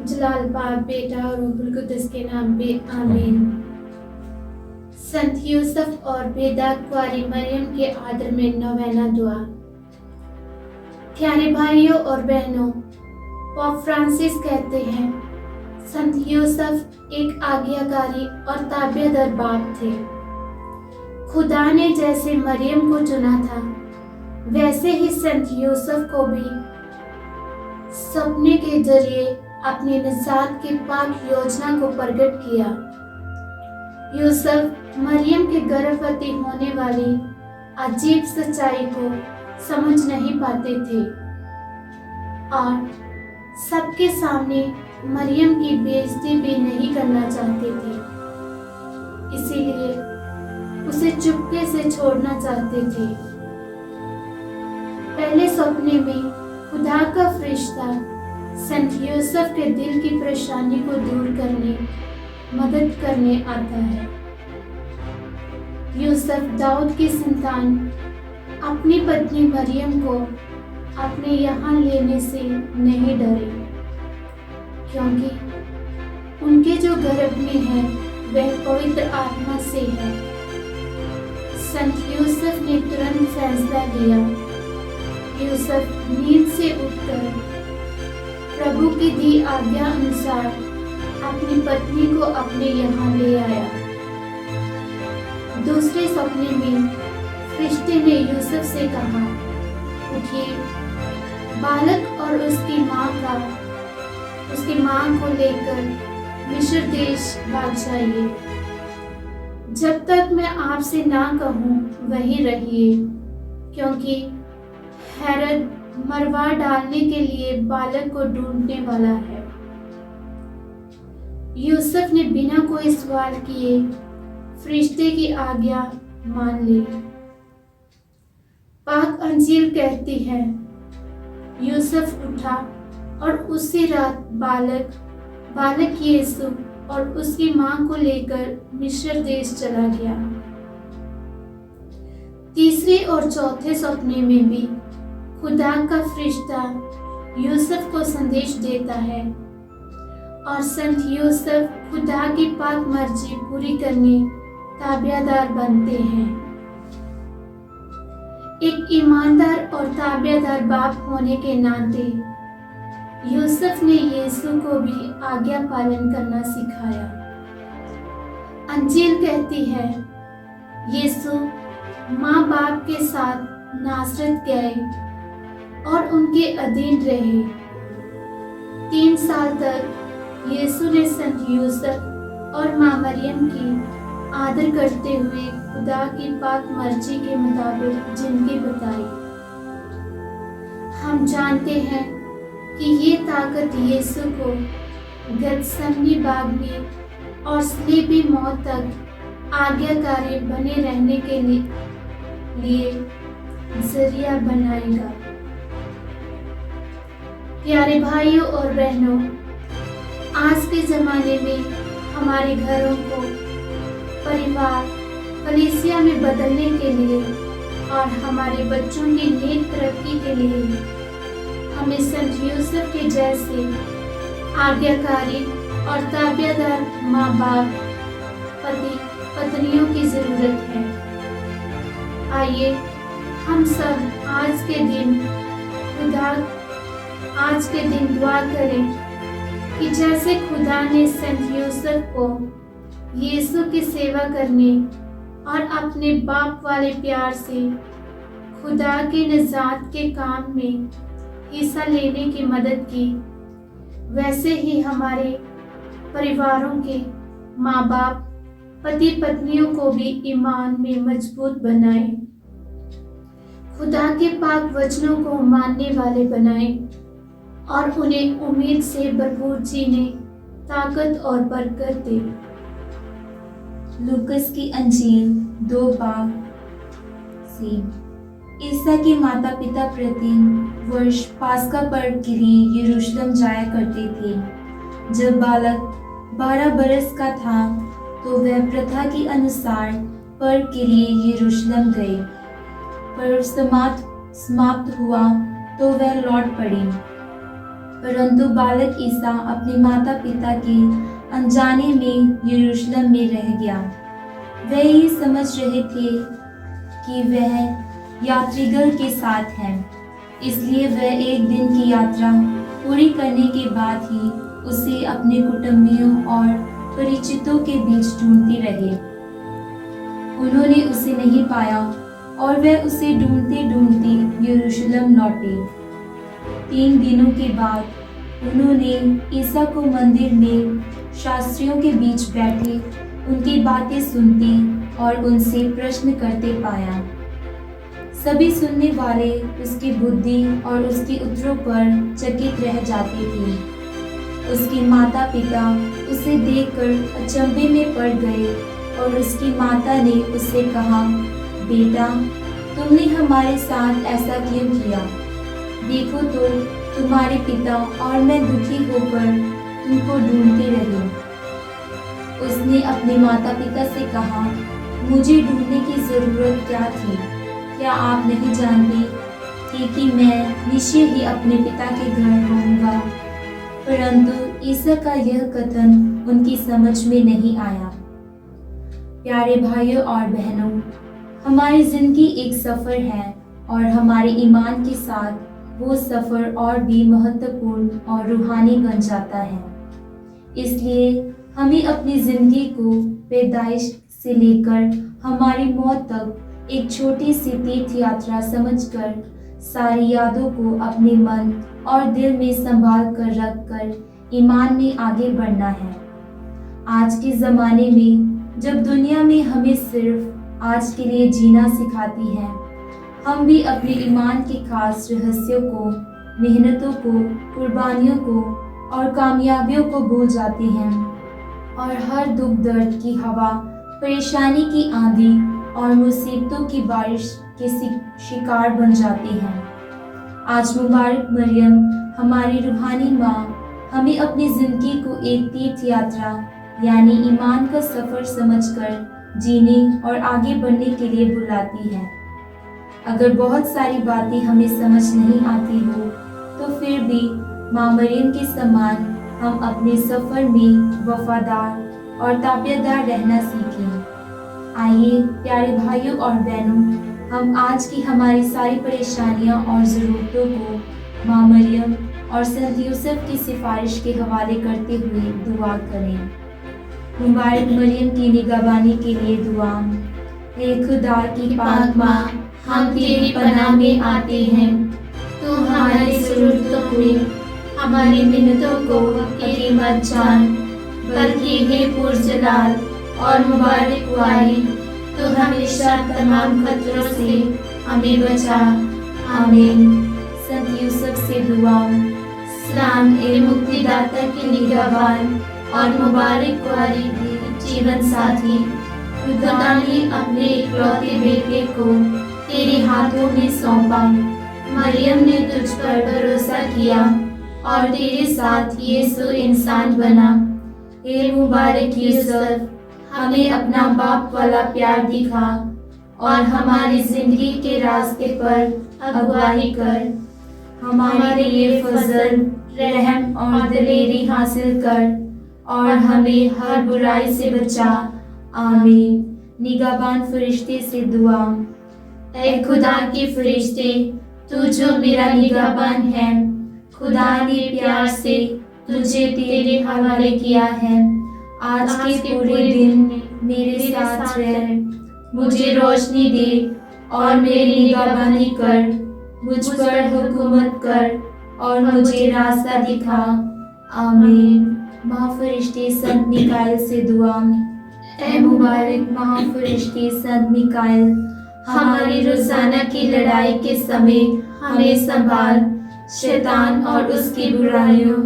जलाल बाप बेटा और रूहुल कुद्दुस के नाम पे आमीन। संत यूसुफ और बेदा कुंवारी मरियम के आदर में नौवेना दुआ। प्यारे भाइयों और बहनों, पोप फ्रांसिस कहते हैं, संत यूसुफ एक आज्ञाकारी और ताबेदार बाप थे। खुदा ने जैसे मरियम को चुना था, वैसे ही संत यूसुफ को भी सपने के जरिए अपनी निजात की पाक योजना को प्रकट किया। यूसुफ मरियम के गर्भवती होने वाली अजीब सच्चाई को समझ नहीं पाते थे और सबके सामने मरियम की बेइज्जती भी नहीं करना चाहते थे, इसीलिए उसे चुपके से छोड़ना चाहते थे। पहले सपने में खुदा का फरिश्ता संत यूसुफ के दिल की परेशानी को दूर करने मदद करने आता है। यूसुफ दाऊद की संतान अपनी पत्नी मरियम को अपने यहाँ लेने से नहीं डरे, क्योंकि उनके जो गर्भ में है वह पवित्र आत्मा से है। संत यूसुफ ने तुरंत फैसला लिया। यूसुफ नींद से उठकर प्रभु की दी आज्ञा अनुसार अपनी पत्नी को अपने यहाँ ले आया। दूसरे सपने में फरिश्ते ने यूसुफ से कहा, उठिए, बालक और उसकी माँ को लेकर मिस्र देश भाग जाइए। जब तक मैं आपसे ना कहूँ वहीं रहिए, क्योंकि हेरोद मरवा डालने के लिए बालक को ढूंढने वाला है। यूसुफ ने बिना कोई सवाल किए फरिश्ते की आज्ञा मान ली। पाक अंजील कहती है, यूसुफ उठा और उसी रात बालक यीशु और उसकी मां को लेकर मिस्र देश चला गया। तीसरे और चौथे सपने में भी खुदा का फरिश्ता यूसुफ को संदेश देता है और संत यूसुफ खुदा की पाक मर्जी पूरी करने ताबेदार बनते हैं। एक ईमानदार और ताबेदार बाप होने के नाते यूसुफ ने यीशु को भी आज्ञा पालन करना सिखाया। अंजील कहती है, यीशु माँ बाप के साथ नासरत गए और उनके अधीन रहे। 3 साल तक यीशु ने संत यूसुफ और माँ मरियम की आदर करते हुए खुदा की पाक मर्जी के मुताबिक जिंदगी बिताई। हम जानते हैं कि ये ताकत यीशु को गतसमनी बाग में और सलीबी मौत तक आज्ञाकारी बने रहने के लिए जरिया बनाएगा। प्यारे भाइयों और बहनों, आज के ज़माने में हमारे घरों को परिवार कलीसिया में बदलने के लिए और हमारे बच्चों की नेक तरक्की के लिए हमें संत यूसुफ के जैसे आज्ञाकारी और ताबेदार माँ बाप, पति पत्नियों की ज़रूरत है। आइए हम सब आज के दिन दुआ करें कि जैसे खुदा ने संत यूसुफ को यीशु की सेवा करने और अपने बाप वाले प्यार से खुदा के निजात के काम में हिस्सा लेने की मदद की, वैसे ही हमारे परिवारों के माँ बाप, पति पत्नियों को भी ईमान में मजबूत बनाए, खुदा के पाक वचनों को मानने वाले बनाए और उन्हें उम्मीद से भरपूर जीने ताकत और बरकत दे। लूकस की अंजील 2 बाब से ईसा के माता पिता प्रति वर्ष पास्का पर्व के लिए यरूशलेम जाया करते थे। जब बालक 12 बरस का था तो वह प्रथा के अनुसार पर्व के लिए यरूशलेम गए। पर्व समाप्त हुआ तो वह लौट पड़े। परंतु बालक ईसा अपने माता पिता के अनजाने में यरूशलेम में रह गया। वे ये समझ रहे थे कि वह यात्रीगण के साथ है, इसलिए वह एक दिन की यात्रा पूरी करने के बाद ही उसे अपने कुटुंबियों और परिचितों के बीच ढूंढते रहे। उन्होंने उसे नहीं पाया और वे उसे ढूंढते ढूंढते यरूशलेम लौटे। 3 दिनों के बाद उन्होंने ईसा को मंदिर में शास्त्रियों के बीच बैठे उनकी बातें सुनते और उनसे प्रश्न करते पाया। सभी सुनने वाले उसकी बुद्धि और उसके उत्तरों पर चकित रह जाते थे। उसके माता पिता उसे देखकर अचंभे में पड़ गए और उसकी माता ने उससे कहा, बेटा, तुमने हमारे साथ ऐसा क्यों किया? देखो तो तुम्हारे पिता और मैं दुखी होकर तुमको ढूंढते रहे। उसने अपने माता पिता से कहा, मुझे ढूंढने की जरूरत क्या थी? क्या आप नहीं जानते थे कि मैं निश्चय ही अपने पिता के घर रहूंगा? परंतु ईसा का यह कथन उनकी समझ में नहीं आया। प्यारे भाइयों और बहनों, हमारी जिंदगी एक सफर है और हमारे ईमान के साथ वो सफर और भी महत्वपूर्ण और रूहानी बन जाता है। इसलिए हमें अपनी जिंदगी को पैदाइश से लेकर हमारी मौत तक एक छोटी सी तीर्थ यात्रा समझकर सारी यादों को अपने मन और दिल में संभाल कर रखकर ईमान में आगे बढ़ना है। आज के ज़माने में जब दुनिया में हमें सिर्फ आज के लिए जीना सिखाती है, हम भी अपने ईमान के खास रहस्यों को, मेहनतों को, कुर्बानियों को और कामयाबियों को भूल जाते हैं और हर दुख दर्द की हवा, परेशानी की आंधी और मुसीबतों की बारिश के शिकार बन जाते हैं। आज मुबारक मरियम, हमारी रूहानी माँ, हमें अपनी जिंदगी को एक तीर्थ यात्रा यानी ईमान का सफर समझकर जीने और आगे बढ़ने के लिए बुलाती है। अगर बहुत सारी बातें हमें समझ नहीं आती हो, तो फिर भी माँ मरियम के समान हम अपने सफर में वफादार और ताबेदार रहना सीखें। आइए प्यारे भाइयों और बहनों, हम आज की हमारी सारी परेशानियां और ज़रूरतों को माँ मरियम और संत यूसुफ की सिफारिश के हवाले करते हुए दुआ करें। मुबारक मरियम की निगहबानी के लिए दुआ। हे खुदा की पाक माँ, हम तेरी पनाह में आते हैं। तो हमारी ज़रूरतों में हमारी मिन्नतों को हकीर मत जान, बल्कि हे पुरजलाल और मुबारक वाली, तो हमेशा तमाम खतरों से हमें बचा। आमीन। संत यूसुफ से दुआ। सलाम ए मुक्तिदाता की निगहबान और मुबारक वाली जीवन साथी, खुदा ने अपने इकलौते बेटे को तेरे हाथों में सौंपा। मरियम ने तुझ पर भरोसा किया और तेरे साथ यीशु इंसान बना। हे मुबारक यूसुफ, हमें अपना बाप वाला प्यार दिखा और हमारी जिंदगी के रास्ते पर अगुवाई कर। हमारे लिए फजल, रहम और दिलेरी हासिल कर और हमें हर बुराई से बचा। आमीन। निगहबान फरिश्ते से दुआ। ऐ खुदा के फरिश्ते, तू जो मेरा निगहबान है, खुदा ने प्यार से तुझे तेरे हवाले किया है। आज के पूरे दिन मेरे साथ रह, मुझे रोशनी दे और मेरी निगहबानी कर, मुझ पर हुकूमत कर और मुझे रास्ता दिखा। आमीन। महाफरिश्ते संत मिकाएल से दुआ। ऐ मुबारक महाफरिश्ते संत मिकाएल, हमारी रोजाना की लड़ाई के समय हमें संभाल, शैतान और उसकी बुराइयों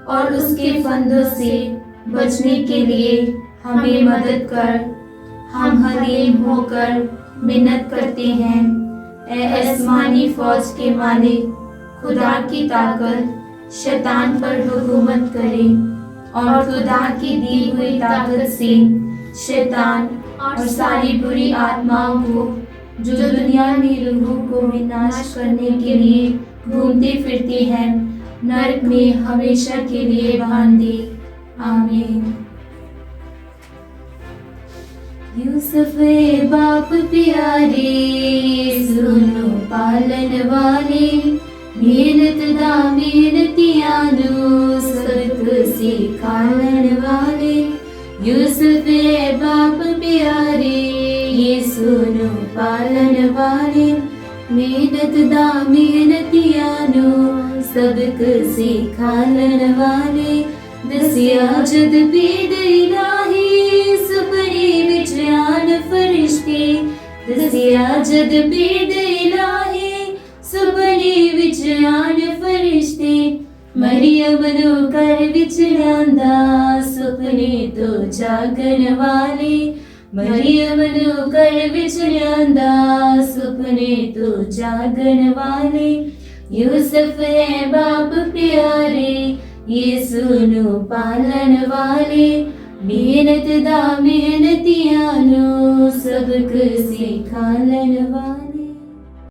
और उसके फंदों से बचने के लिए हमें मदद कर। हम हलीम होकर मिन्नत करते हैं। ऐ आसमानी फौज के मालिक, खुदा की ताकत शैतान पर हुकूमत करे और खुदा की दी हुई ताकत से शैतान और सारी बुरी आत्माओं को जो दुनिया में लोगों को विनाश करने के लिए घूमते फिरते हैं, नरक में हमेशा के लिए बांध दे। आमीन। यूसुफ बाप प्यारे, सुनो पालन वाले, मेहनत दा मेहनतियां नू सबक सिखाने वाले। यूसुफ बाप प्यारे, ये सुनो पालन वाले, मेहनत दा मेहनतियां नू सबक सिखाने वाले। दसिया जद पीद इलाही सुपने विच आन फरिश्ते। दसिया जद पीद इलाही सुपने विच आन फरिश्ते। मरियम नू घर विच लियांदा सुपने तो जागन वाले। मरियम नू घर विच लियांदा सुपने तो जागन वाले। यूसुफ है बाप प्यारे, यीशु नू पालन वाले, मेहनत दा मेहनतियां नू सबक सिखाने वाले।